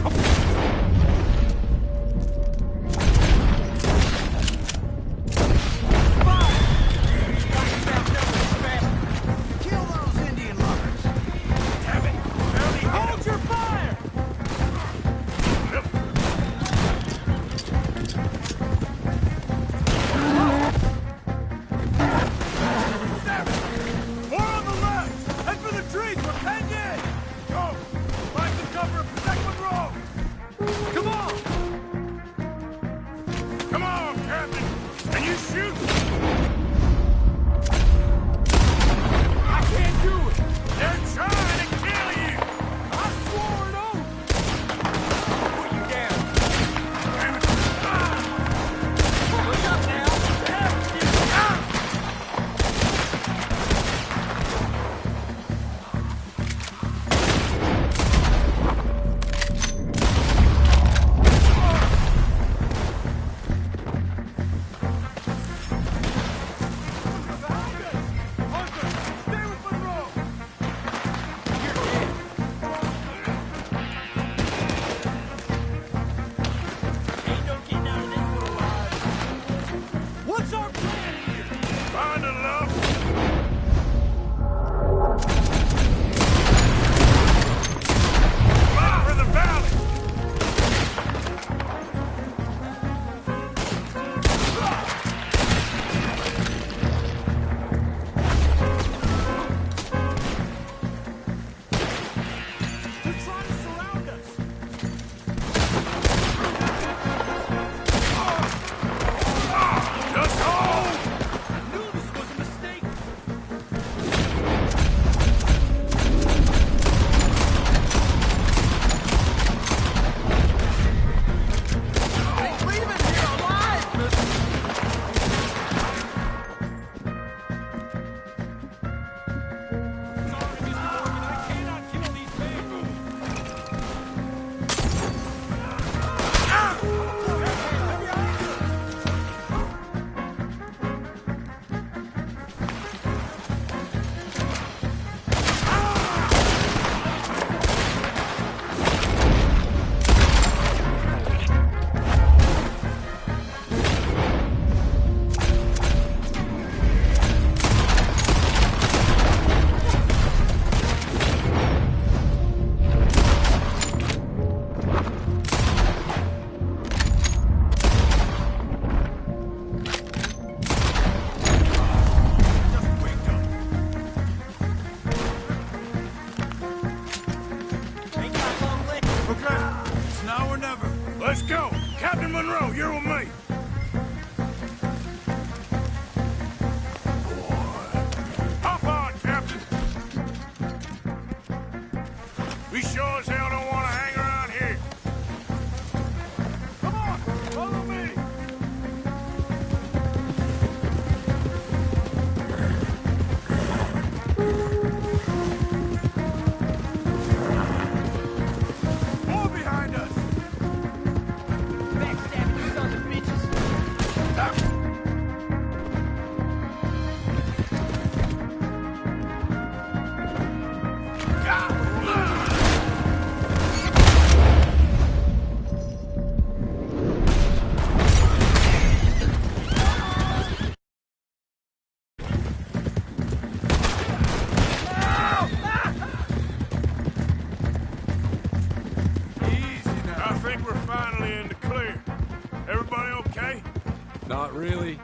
Really?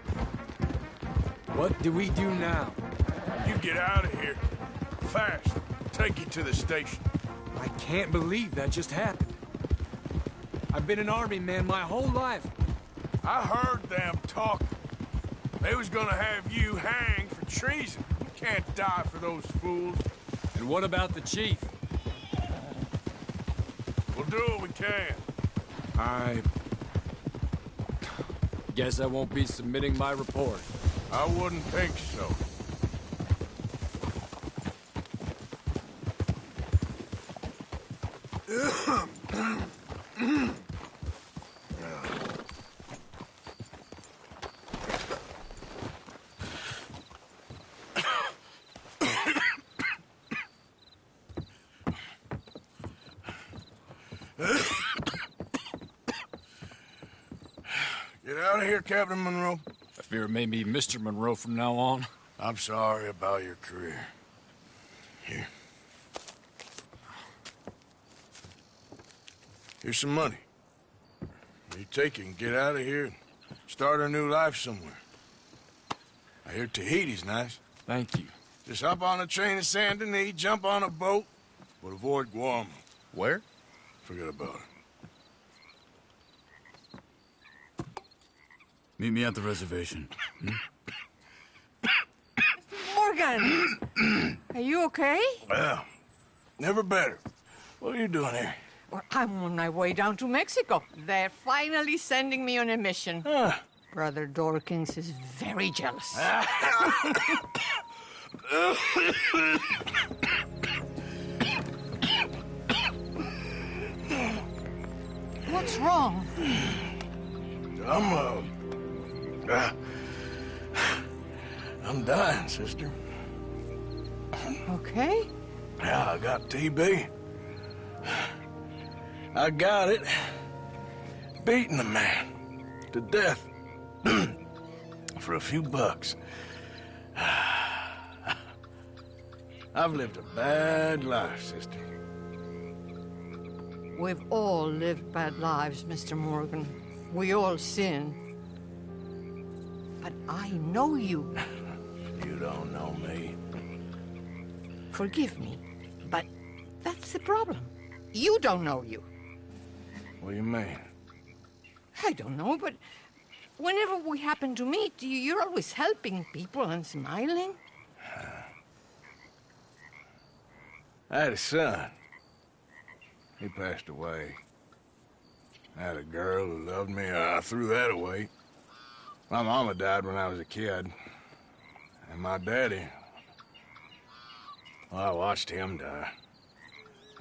What do we do now? You get out of here. Fast. Take you to the station. I can't believe that just happened. I've been an army man my whole life. I heard them talking. They was gonna have you hanged for treason. You can't die for those fools. And what about the chief? We'll do what we can. I guess I won't be submitting my report. I wouldn't think so. Get out of here, Captain Monroe. I fear it may be Mr. Monroe from now on. I'm sorry about your career. Here. Here's some money. You take it and get out of here and start a new life somewhere. I hear Tahiti's nice. Thank you. Just hop on a train to Saint Denis, jump on a boat, but avoid Guam. Where? Forget about it. Meet me at the reservation. Morgan! Are you okay? Well, never better. What are you doing here? Well, I'm on my way down to Mexico. They're finally sending me on a mission. Brother Dorkins is very jealous. What's wrong? I'm dying, sister. Okay. Yeah, I got TB. I got it. Beating a man to death for a few bucks. I've lived a bad life, sister. We've all lived bad lives, Mr. Morgan. We all sin. But I know you. You don't know me. Forgive me, but that's the problem. You don't know you. What do you mean? I don't know, but whenever we happen to meet, you're always helping people and smiling. I had a son. He passed away. I had a girl who loved me. I threw that away. My mama died when I was a kid. And my daddy, well, I watched him die.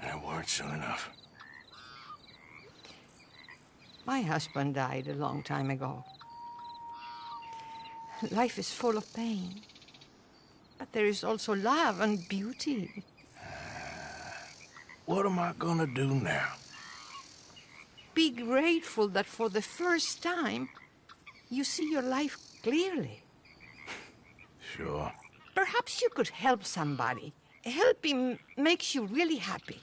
And it weren't soon enough. My husband died a long time ago. Life is full of pain. But there is also love and beauty. What am I gonna do now? Be grateful that for the first time, you see your life clearly. Sure. Perhaps you could help somebody. Helping makes you really happy.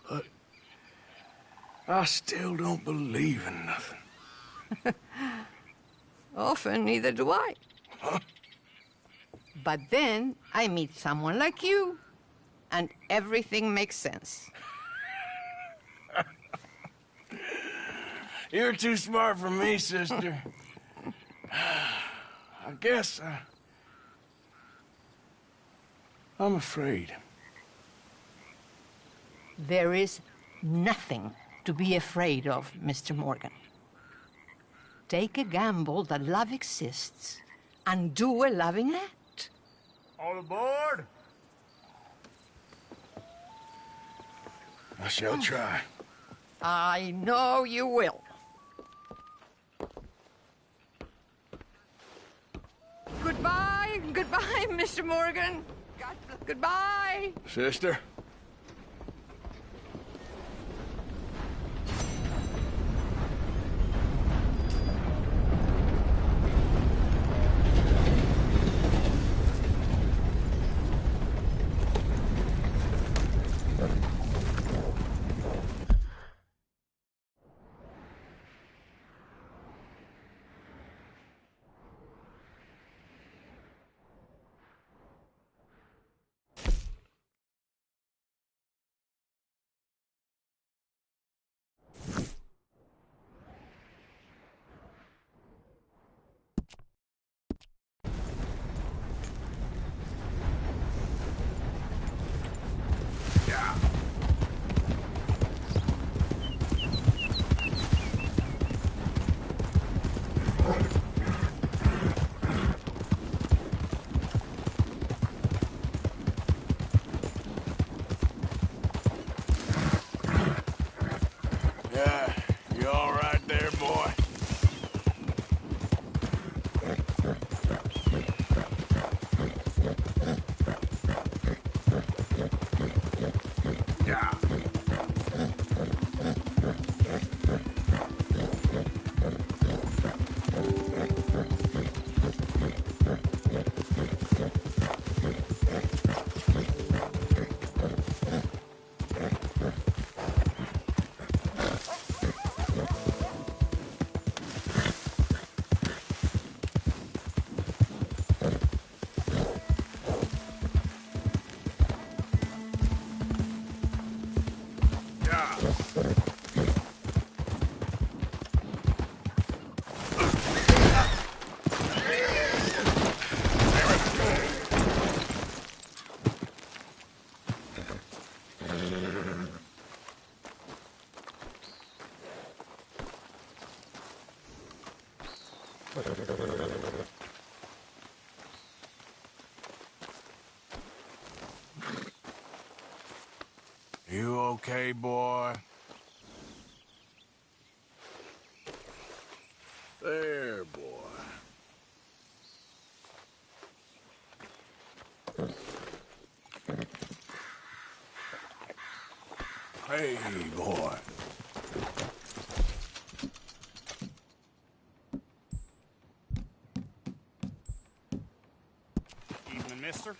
But I still don't believe in nothing. Often, neither do I. Huh? But then I meet someone like you, and everything makes sense. You're too smart for me, sister. I guess I'm afraid. There is nothing to be afraid of, Mr. Morgan. Take a gamble that love exists and do a loving act. All aboard? I shall try. I know you will. Goodbye, goodbye, Mr. Morgan. Goodbye. Sister? okay, boy? There, boy. Hey, boy. Evening, mister.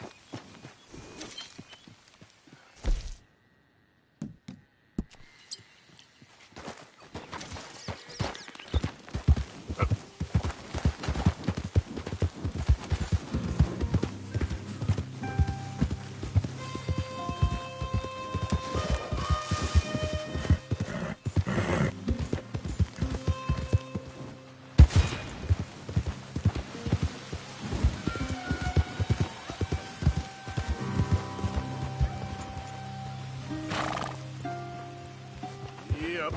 Yep.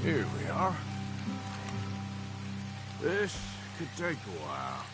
Here we are. This could take a while.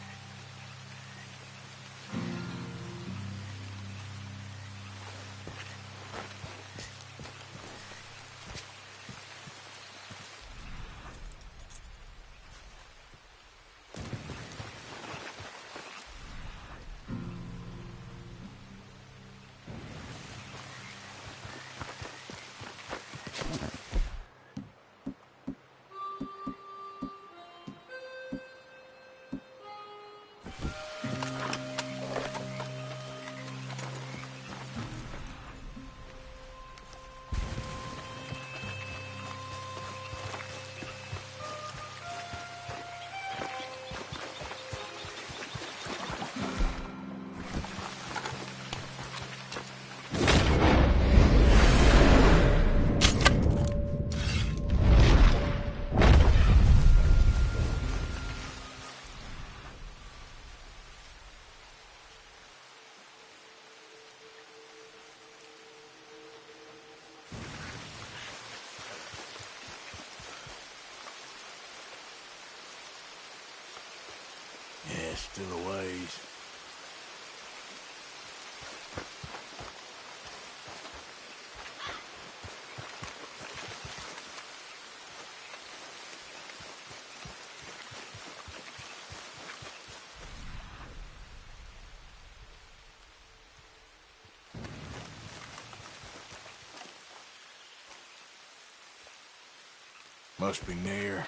Yeah, still a ways. Must be near.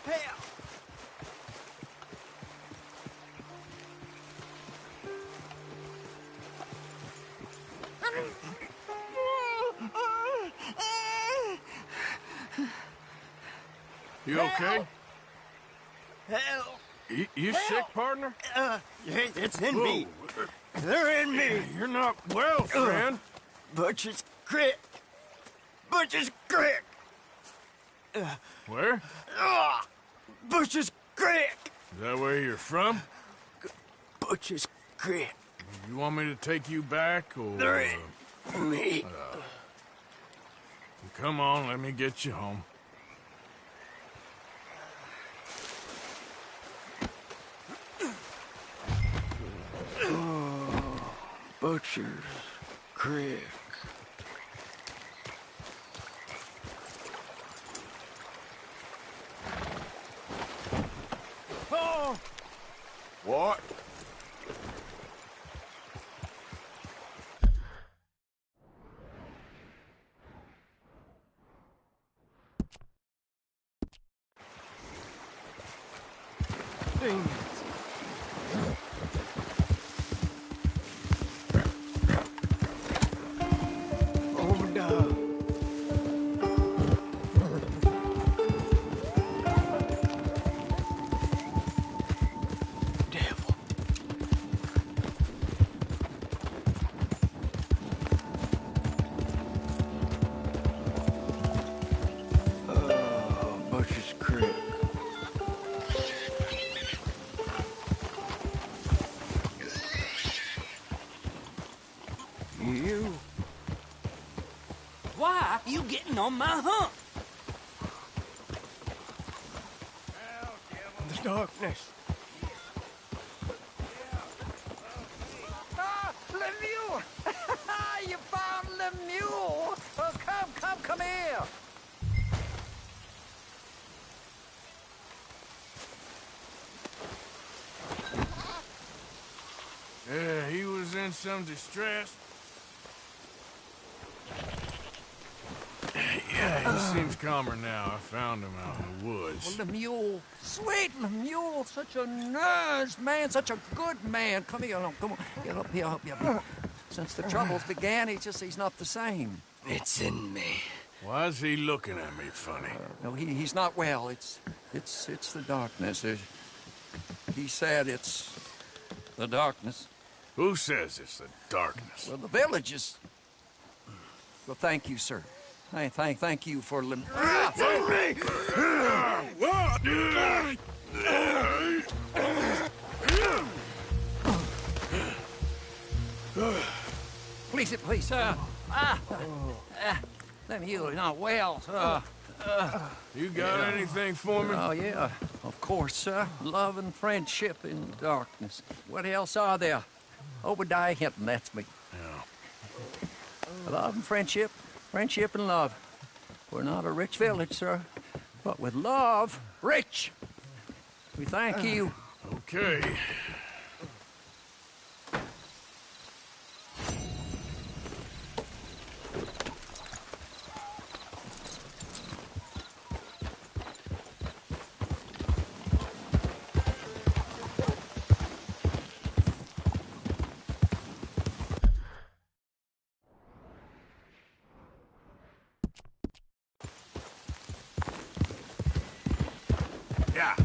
Help! You okay? Help! You sick, partner? It's in me. They're in me. You're not well, friend. Butcher's Creek. Butcher's Creek. Where? Butcher's Creek. Is that where you're from? Butcher's Creek. You want me to take you back, or... They're in me. Come on, let me get you home. Butcher's Creek. Oh! What? Dang it. Overdone. Devil. Butcher's Creek. You? Why are you getting on my hump? The darkness. Lemieux! You found Lemieux! Oh, come here! Yeah, he was in some distress. Yeah, he seems calmer now. I found him out in the woods. Well, Lemieux, sweet Lemieux, such a nice man, such a good man. Come here, no, come on, get up here, help you up. Since the troubles began, he's not the same. It's in me. Why is he looking at me funny? No, he's not well. It's the darkness. He said it's the darkness. Who says it's the darkness? Well, the village is... Well, thank you, sir. Thank you for thank me! Please, Lemieux, not well. You got anything for me? Oh, yeah, of course, sir. Love and friendship in darkness. What else are there? Obadiah Hinton, that's me. Yeah. Love and friendship and love. We're not a rich village, sir, but with love, rich. We thank you. Okay. Yeah.